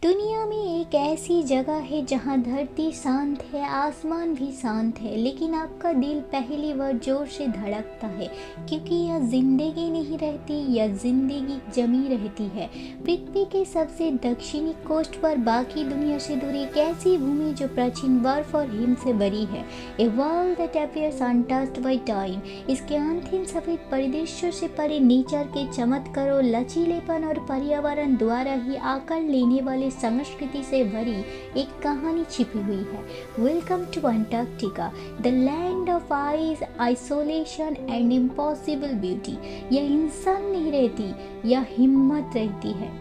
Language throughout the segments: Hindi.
दुनिया में एक ऐसी जगह है जहाँ धरती शांत है, आसमान भी शांत है, लेकिन आपका दिल पहली बार जोर से धड़कता है क्योंकि यह जिंदगी नहीं रहती, यह जिंदगी जमी रहती है। पृथ्वी के सबसे दक्षिणी कोस्ट पर बाकी दुनिया से दूरी एक ऐसी भूमि जो प्राचीन बर्फ और हिम से भरी है। A world that appears untouched by time. इसके अंतिम सफेद परिदृश्यों से परे नेचर के चमत्कारों, लचीलेपन और पर्यावरण द्वारा ही आकार लेने वाले संस्कृति से भरी एक कहानी छिपी हुई है। Welcome to Antarctica, the land of ice, isolation and impossible beauty. यह इंसान नहीं रहती, यह हिम्मत रहती है।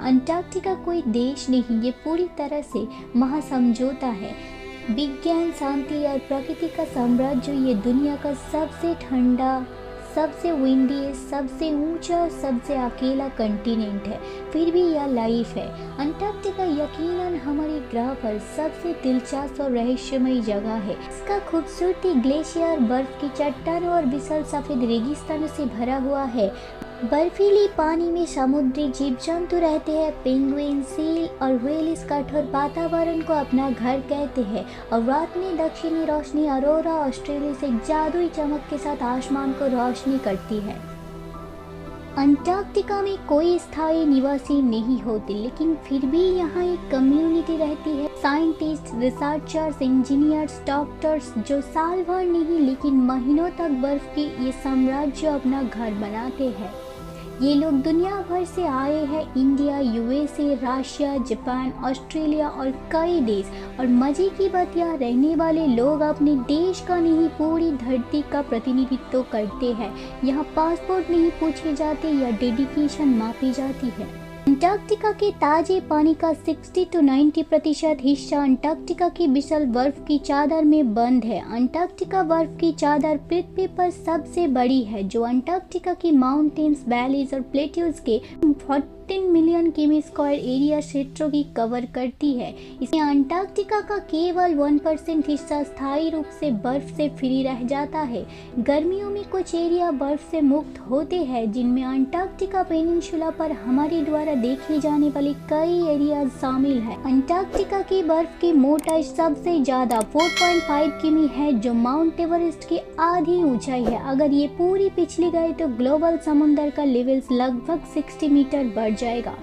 अंटार्कटिका कोई देश नहीं, ये पूरी तरह से महासमझौता है। विज्ञान, शांति और प्रकृति का साम्राज्य। ये दुनिया का सबसे ठंडा, सबसे विंडी, सबसे ऊंचा, सबसे अकेला कंटिनेंट है, फिर भी यह लाइफ है। अंटार्कटिका यकीनन हमारे ग्रह पर सबसे दिलचस्प और रहस्यमयी जगह है। इसका खूबसूरती ग्लेशियर, बर्फ की चट्टानों और विशाल सफेद रेगिस्तानों से भरा हुआ है। बर्फीली पानी में समुद्री जीव जंतु रहते हैं। पेंगुइन, सील और व्हेल इस कठोर वातावरण को अपना घर कहते हैं और रात में दक्षिणी रोशनी अरोरा ऑस्ट्रेलिया से जादुई चमक के साथ आसमान को रोशनी करती है। अंटार्कटिका में कोई स्थायी निवासी नहीं होते, लेकिन फिर भी यहाँ एक कम्युनिटी रहती है। साइंटिस्ट, रिसर्चर्स, इंजीनियर्स, डॉक्टर्स जो साल भर नहीं लेकिन महीनों तक बर्फ की ये साम्राज्य अपना घर बनाते हैं। ये लोग दुनिया भर से आए हैं। India, USA, Russia, Japan, Australia और कई देश। और मजे की बात, यह रहने वाले लोग अपने देश का नहीं पूरी धरती का प्रतिनिधित्व करते हैं। यहाँ पासपोर्ट नहीं पूछे जाते या डेडिकेशन मापी जाती है। अंटार्कटिका के ताजे पानी का 60 to 90% हिस्सा अंटार्कटिका की विशाल बर्फ की चादर में बंद है। अंटार्कटिका बर्फ की चादर पृथ्वी पर सबसे बड़ी है, जो अंटार्कटिका की माउंटेन्स, वैलीज और प्लेट्यूज के 14 मिलियन किमी स्क्वायर एरिया क्षेत्रों की कवर करती है। इसमें अंटार्कटिका का केवल 1% हिस्सा स्थायी रूप से बर्फ से फ्री रह जाता है। गर्मियों में कुछ एरिया बर्फ से मुक्त होते हैं, जिनमें अंटार्कटिका पेनिनसुला पर हमारे द्वारा देखे जाने वाले कई एरिया शामिल है। अंटार्कटिका की बर्फ की मोटाई सबसे ज्यादा 4.5 किमी है, जो माउंट एवरेस्ट की आधी ऊंचाई है। अगर ये पूरी पिछली गई तो ग्लोबल समुद्र का लेवल लगभग 60 मीटर बढ़ जाएगा।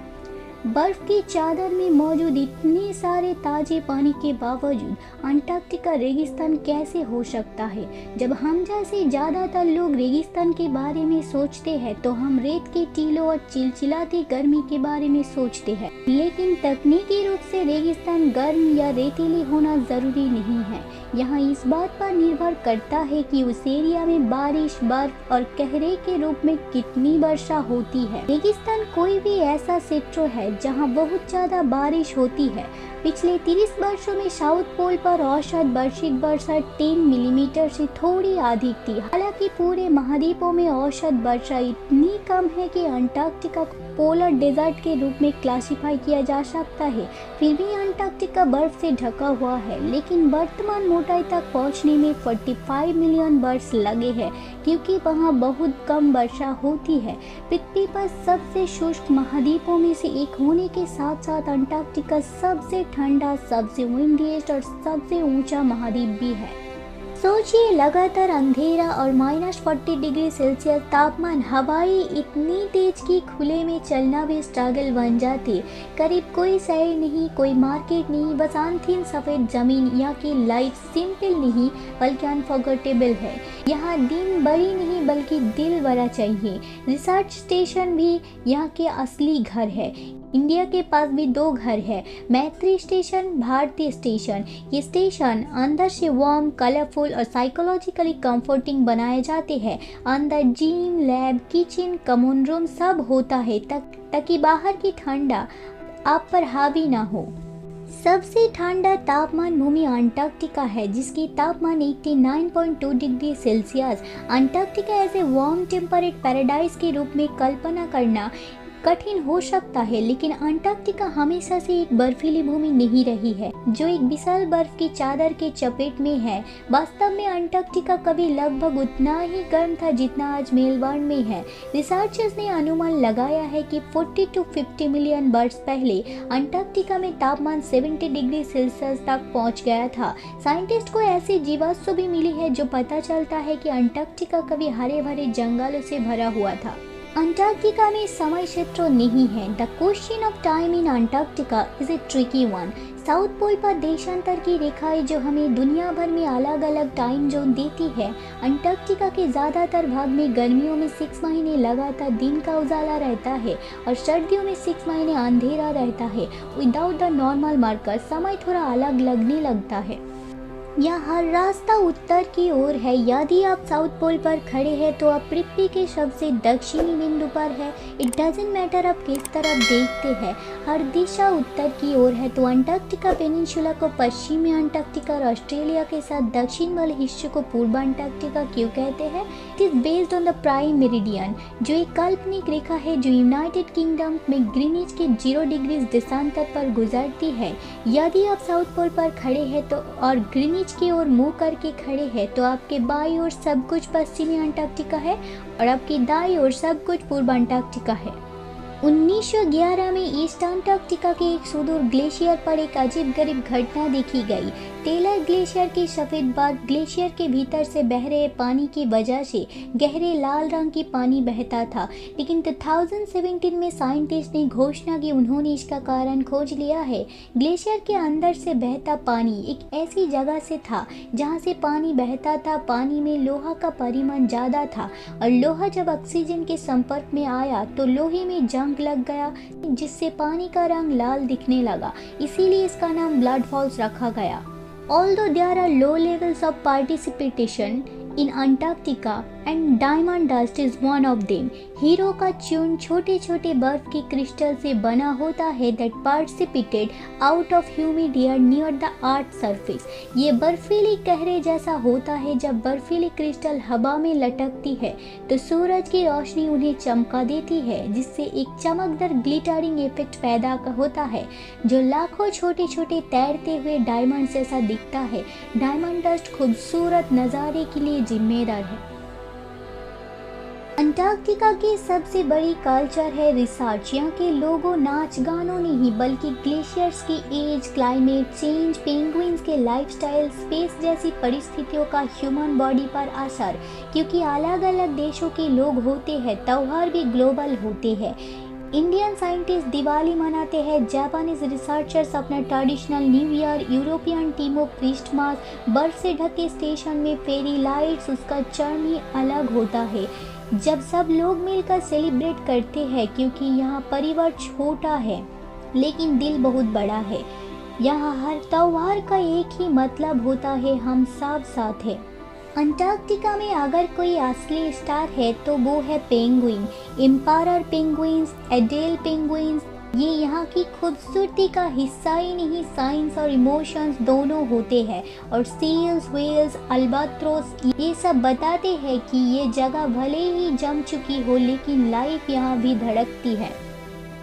बर्फ की चादर में मौजूद इतने सारे ताजे पानी के बावजूद अंटार्कटिका रेगिस्तान कैसे हो सकता है? जब हम जैसे ज्यादातर लोग रेगिस्तान के बारे में सोचते हैं तो हम रेत के टीलों और चिलचिलाती गर्मी के बारे में सोचते हैं, लेकिन तकनीकी रूप से रेगिस्तान गर्म या रेतीली होना जरूरी नहीं है। यहाँ इस बात पर निर्भर करता है कि उस एरिया में बारिश, बर्फ और कहरे के रूप में कितनी वर्षा होती है। रेगिस्तान कोई भी ऐसा क्षेत्र है जहाँ बहुत ज्यादा बारिश होती है। पिछले 30 वर्षों में साउथ पोल पर औसत वार्षिक वर्षा 10 मिलीमीटर से थोड़ी अधिक थी। हालांकि पूरे महाद्वीपों में औसत वर्षा इतनी कम है कि अंटार्कटिका को पोलर डेजर्ट के रूप में क्लासिफाई किया जा सकता है। फिर भी अंटार्कटिका बर्फ से ढका हुआ है, लेकिन वर्तमान मोटाई तक पहुंचने में 45 मिलियन वर्ष लगे हैं, क्योंकि वहां बहुत कम वर्षा होती है। पृथ्वी पर सबसे शुष्क महाद्वीपों में से एक होने के साथ साथ अंटार्कटिका सबसे ठंडा, सबसे विंडीएस्ट और सबसे ऊंचा महाद्वीप भी है। सोचिए, लगातार अंधेरा और -40 डिग्री सेल्सियस तापमान, हवाएं इतनी तेज कि खुले में चलना भी स्ट्रगल बन जाती। करीब कोई शहर नहीं, कोई मार्केट नहीं, बस अंतिम सफेद जमीन। यहाँ की लाइफ सिंपल नहीं बल्कि अनफॉरगेटेबल है। यहाँ दिन बड़ी नहीं बल्कि दिल बड़ा चाहिए। रिसर्च स्टेशन भी यहाँ के असली घर है। इंडिया के पास भी 2 घर है, मैत्री स्टेशन, भारतीय स्टेशन। ये स्टेशन अंदर से वार्म, कलरफुल और साइकोलॉजिकली कंफर्टिंग बनाए जाते हैं। अंदर gym, lab, kitchen, common room सब होता है ताकि बाहर की ठंडा आप पर हावी ना हो। सबसे ठंडा तापमान भूमि अंटार्कटिका है, जिसकी तापमान 89.2 degree Celsius. Antarctica as a warm temperate paradise के रूप में कल्पना करना कठिन हो सकता है, लेकिन अंटार्कटिका हमेशा से एक बर्फीली भूमि नहीं रही है जो एक विशाल बर्फ की चादर के चपेट में है। वास्तव में अंटार्कटिका कभी लगभग उतना ही गर्म था जितना आज मेलबर्न में है। रिसर्चर्स ने अनुमान लगाया है कि 40 to 50 मिलियन वर्ष पहले अंटार्कटिका में तापमान 70 डिग्री सेल्सियस तक पहुंच गया था। साइंटिस्ट को ऐसे जीवाश्म भी मिली है जो पता चलता है कि अंटार्कटिका कभी हरे भरे जंगलों से भरा हुआ था। अंटार्कटिका में समय क्षेत्र नहीं है। The question of time in Antarctica is a tricky one. South Pole पर देशांतर की रेखाएं जो हमें दुनिया भर में अलग अलग टाइम जोन देती है। अंटार्कटिका के ज़्यादातर भाग में गर्मियों में 6 महीने लगातार दिन का उजाला रहता है और सर्दियों में 6 महीने अंधेरा रहता है। विदाउट द नॉर्मल मार्कर समय थोड़ा अलग लगने लगता है। यह हर रास्ता उत्तर की ओर है। यदि आप साउथ पोल पर खड़े हैं तो आप पृथ्वी के सबसे दक्षिणी बिंदु पर है। इट डजंट मैटर आप किस तरफ देखते हैं, हर दिशा उत्तर की ओर है। तो अंटार्कटिका पेनिनसुला को पश्चिमी अंटार्कटिका और ऑस्ट्रेलिया के साथ दक्षिण वाले हिस्से को पूर्व अंटार्कटिका क्यों कहते हैं? It is based on the prime meridian, जो एक काल्पनिक रेखा है जो यूनाइटेड किंगडम में ग्रीनिच के 0 डिग्री देशांतर पर गुजरती है। यदि आप साउथ पोल पर खड़े हैं तो और ग्रीनिच की ओर मुंह करके खड़े हैं तो आपके बाईं ओर सब कुछ पश्चिमी अंटार्कटिका है और आपकी दाईं ओर सब कुछ पूर्व अंटार्कटिका है। 1911 में ईस्ट अंटार्कटिका के एक सुदूर ग्लेशियर पर एक अजीबगरीब घटना देखी गई। टेलर ग्लेशियर के सफ़ेद बर्फ ग्लेशियर के भीतर से बह रहे पानी की वजह से गहरे लाल रंग की पानी बहता था, लेकिन 2017 में साइंटिस्ट ने घोषणा की उन्होंने इसका कारण खोज लिया है। ग्लेशियर के अंदर से बहता पानी एक ऐसी जगह से था जहां से पानी बहता था। पानी में लोहा का परिमाण ज़्यादा था और लोहा जब ऑक्सीजन के संपर्क में आया तो लोहे में जंग लग गया, जिससे पानी का रंग लाल दिखने लगा। इसीलिए इसका नाम ब्लड फॉल्स रखा गया। Although there are low levels of participation in Antarctica and diamond dust is one of them. Hero का चूर्ण छोटे छोटे बर्फ के क्रिस्टल से बना होता है that precipitated out of humid air near the earth's surface. ये बर्फीली कहरे जैसा होता है। जब बर्फीली क्रिस्टल हवा में लटकती है तो सूरज की रोशनी उन्हें चमका देती है, जिससे एक चमकदार ग्लिटरिंग इफेक्ट पैदा होता है जो लाखों छोटे छोटे तैरते हुए डायमंड जैसा दिखता है। डायमंड डस्ट खूबसूरत नज़ारे के लिए जिम्मेदार है। अंटार्कटिका की सबसे बड़ी कल्चर है रिसर्च। यहाँ के लोगों नाच गानों नहीं बल्कि ग्लेशियर्स की एज, क्लाइमेट चेंज, पेंगुइन्स के लाइफस्टाइल, स्पेस जैसी परिस्थितियों का ह्यूमन बॉडी पर असर। क्योंकि अलग अलग देशों के लोग होते हैं, त्योहार भी ग्लोबल होते हैं। इंडियन साइंटिस्ट दिवाली मनाते हैं, जापानीज रिसर्चर्स अपना ट्रेडिशनल न्यू ईयर, यूरोपियन टीमों क्रिसमस, बर्फ से ढके स्टेशन में फेरी लाइट्स, उसका चार्म ही अलग होता है जब सब लोग मिलकर सेलिब्रेट करते हैं। क्योंकि यहाँ परिवार छोटा है लेकिन दिल बहुत बड़ा है। यहाँ हर त्योहार का एक ही मतलब होता है, हम सब साथ हैं। अंटार्कटिका में अगर कोई असली स्टार है तो वो है penguin. Empire penguins, Adelie penguins, ये यहाँ की खूबसूरती का हिस्सा ही नहीं, साइंस और इमोशंस दोनों होते हैं। और सील्स, व्हेल्स, अल्बाट्रोस ये सब बताते हैं कि ये जगह भले ही जम चुकी हो लेकिन लाइफ यहाँ भी धड़कती है।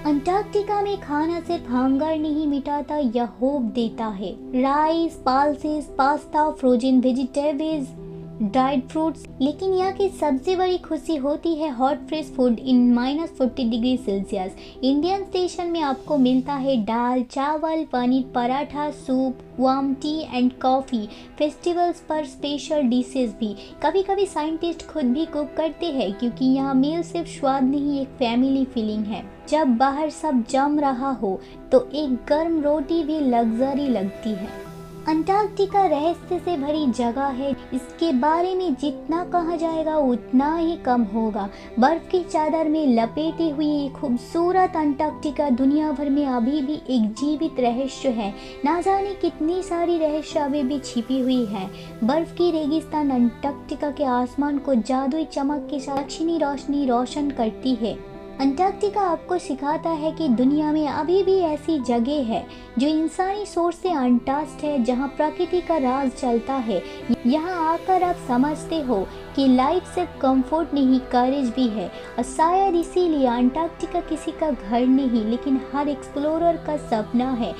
अंटार्कटिका में खाना सिर्फ हंगर नहीं मिटाता, यह होप देता है। Rice, pulses, pasta, frozen vegetables, dried fruits, लेकिन यहाँ की सबसे बड़ी खुशी होती है hot fresh food in -40 degree Celsius. Indian station में आपको मिलता है दाल, चावल, paneer paratha, soup, warm T and coffee. Festivals पर स्पेशल डिशेस भी। कभी कभी साइंटिस्ट खुद भी कुक करते हैं क्योंकि यहाँ मील सिर्फ स्वाद नहीं, एक फैमिली फीलिंग है। जब बाहर सब जम रहा हो तो एक गर्म रोटी भी लग्जरी लगती है। अंटार्कटिका रहस्य से भरी जगह है। इसके बारे में जितना कहा जाएगा उतना ही कम होगा। बर्फ की चादर में लपेटी हुई ये खूबसूरत अंटार्कटिका दुनिया भर में अभी भी एक जीवित रहस्य है। ना जाने कितनी सारी रहस्य अभी भी छिपी हुई है। बर्फ की रेगिस्तान अंटार्कटिका के आसमान को जादुई चमक के साथ दक्षिणी रोशनी रोशन करती है। अंटार्कटिका आपको सिखाता है कि दुनिया में अभी भी ऐसी जगह है जो इंसानी सोच से अनटच्ड है, जहां प्रकृति का राज चलता है। यहां आकर आप समझते हो कि लाइफ सिर्फ कंफर्ट नहीं, करेज भी है। और शायद इसीलिए अंटार्कटिका किसी का घर नहीं, लेकिन हर एक्सप्लोरर का सपना है।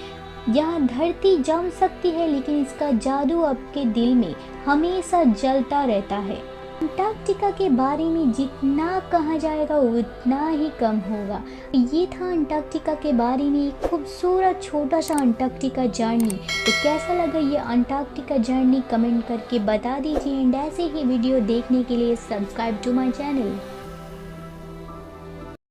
यहाँ धरती जम सकती है, लेकिन इसका जादू आपके दिल में हमेशा जलता रहता है। अंटार्कटिका के बारे में जितना कहा जाएगा उतना ही कम होगा। ये था अंटार्कटिका के बारे में एक खूबसूरत छोटा सा अंटार्कटिका जर्नी। तो कैसा लगा ये अंटार्कटिका जर्नी कमेंट करके बता दीजिए। एंड ऐसे ही वीडियो देखने के लिए सब्सक्राइब टू माय चैनल।